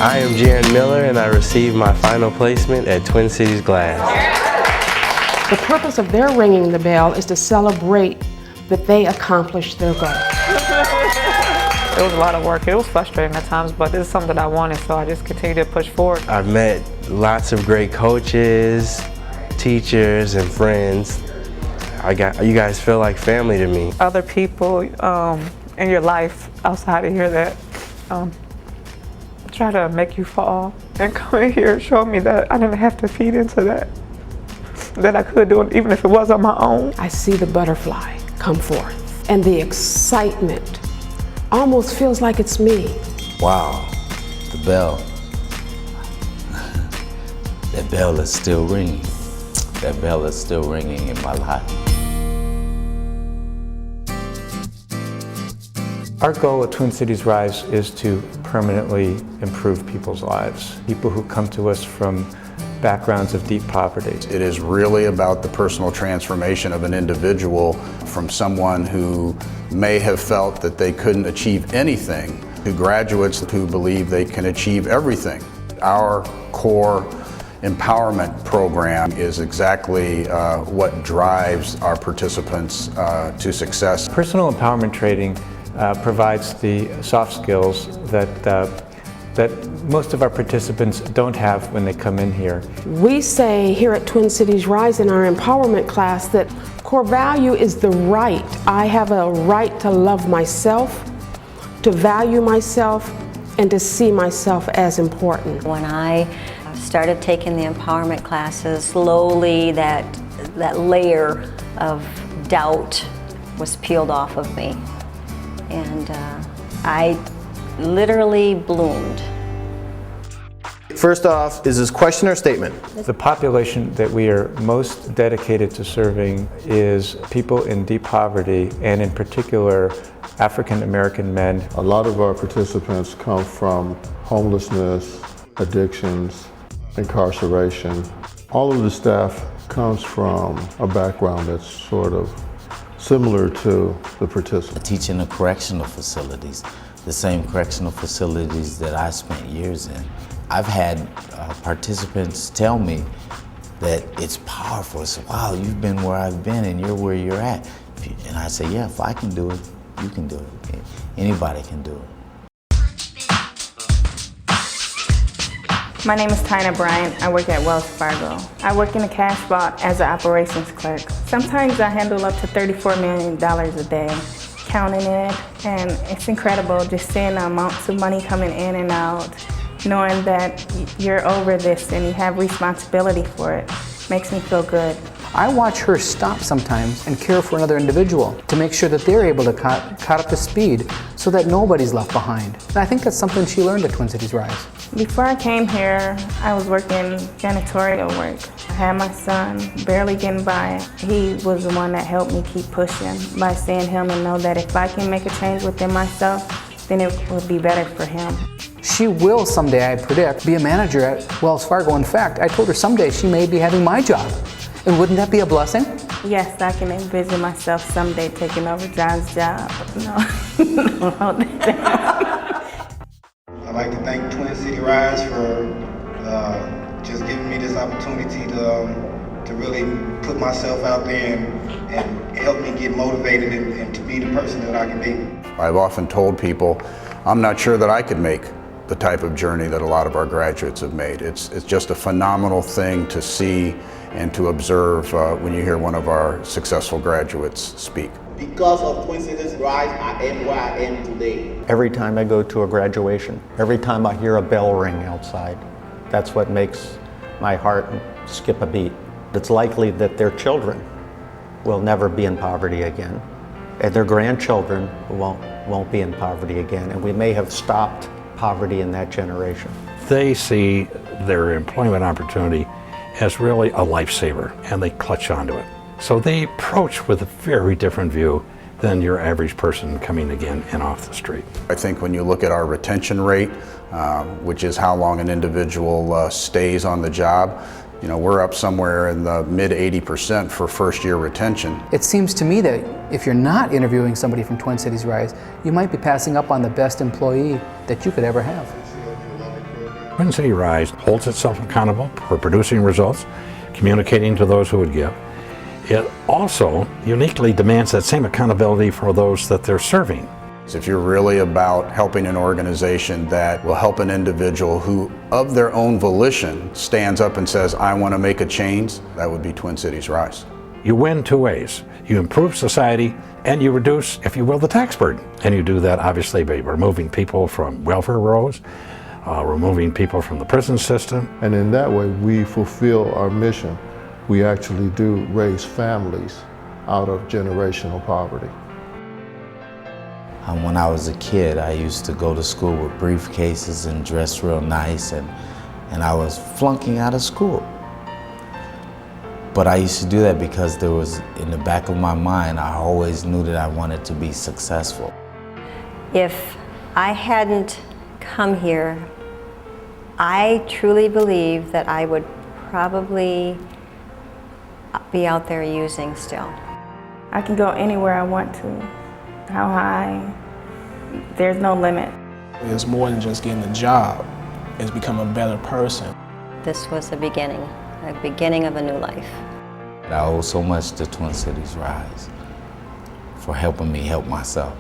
I am Jaron Miller, and I received my final placement at Twin Cities Glass. The purpose of their ringing the bell is to celebrate that they accomplished their goal. It was a lot of work. It was frustrating at times, but this is something that I wanted, so I just continue to push forward. I've met lots of great coaches, teachers, and friends. You guys feel like family to me. Other people in your life outside of here that try to make you fall, and coming here showed me that I didn't have to feed into that I could do it even if it was on my own. I see the butterfly come forth, and the excitement almost feels like it's me. Wow, the bell. That bell is still ringing. That bell is still ringing in my life. Our goal at Twin Cities Rise is to permanently improve people's lives. People who come to us from backgrounds of deep poverty. It is really about the personal transformation of an individual from someone who may have felt that they couldn't achieve anything to graduates who believe they can achieve everything. Our core empowerment program is exactly what drives our participants to success. Personal empowerment training provides the soft skills that most of our participants don't have when they come in here. We say here at Twin Cities Rise in our empowerment class that core value is the right. I have a right to love myself, to value myself, and to see myself as important. When I started taking the empowerment classes, slowly that layer of doubt was peeled off of me. And I literally bloomed. First off, is this question or statement? The population that we are most dedicated to serving is people in deep poverty, and in particular, African American men. A lot of our participants come from homelessness, addictions, incarceration. All of the staff comes from a background that's sort of similar to the participants. I teach in the correctional facilities, the same correctional facilities that I spent years in. I've had participants tell me that it's powerful. It's, wow, you've been where I've been and you're where you're at. And I say, yeah, if I can do it, you can do it. Anybody can do it. My name is Tyna Bryant. I work at Wells Fargo. I work in the cash vault as an operations clerk. Sometimes I handle up to $34 million a day, counting it, and it's incredible just seeing the amounts of money coming in and out, knowing that you're over this and you have responsibility for it. Makes me feel good. I watch her stop sometimes and care for another individual to make sure that they're able to caught up to speed so that nobody's left behind. And I think that's something she learned at Twin Cities Rise. Before I came here, I was working janitorial work. I had my son barely getting by. He was the one that helped me keep pushing by seeing him and know that if I can make a change within myself, then it will be better for him. She will someday, I predict, be a manager at Wells Fargo. In fact, I told her someday she may be having my job. And wouldn't that be a blessing? Yes, I can envision myself someday taking over John's job. No, I'd like to thank Twin City Rise for just giving me this opportunity to really put myself out there and help me get motivated and to be the person that I can be. I've often told people, I'm not sure that I could make the type of journey that a lot of our graduates have made. It's just a phenomenal thing to see and to observe when you hear one of our successful graduates speak. Because of Twin Cities Rise, I am where I am today. Every time I go to a graduation, every time I hear a bell ring outside, that's what makes my heart skip a beat. It's likely that their children will never be in poverty again, and their grandchildren won't be in poverty again, and we may have stopped poverty in that generation. They see their employment opportunity as really a lifesaver, and they clutch onto it. So they approach with a very different view than your average person coming again and off the street. I think when you look at our retention rate, which is how long an individual stays on the job, you know, we're up somewhere in the mid 80% for first year retention. It seems to me that if you're not interviewing somebody from Twin Cities Rise, you might be passing up on the best employee that you could ever have. Twin City Rise holds itself accountable for producing results, communicating to those who would give. It also uniquely demands that same accountability for those that they're serving. If you're really about helping an organization that will help an individual who, of their own volition, stands up and says, I want to make a change, that would be Twin Cities Rise. You win two ways. You improve society and you reduce, if you will, the tax burden. And you do that obviously by removing people from welfare rolls, removing people from the prison system. And in that way, we fulfill our mission. We actually do raise families out of generational poverty. When I was a kid, I used to go to school with briefcases and dress real nice, and I was flunking out of school. But I used to do that because there was, in the back of my mind, I always knew that I wanted to be successful. If I hadn't come here, I truly believe that I would probably be out there using still. I can go anywhere I want to. How high? There's no limit. It's more than just getting a job. It's become a better person. This was the beginning of a new life. I owe so much to Twin Cities Rise for helping me help myself.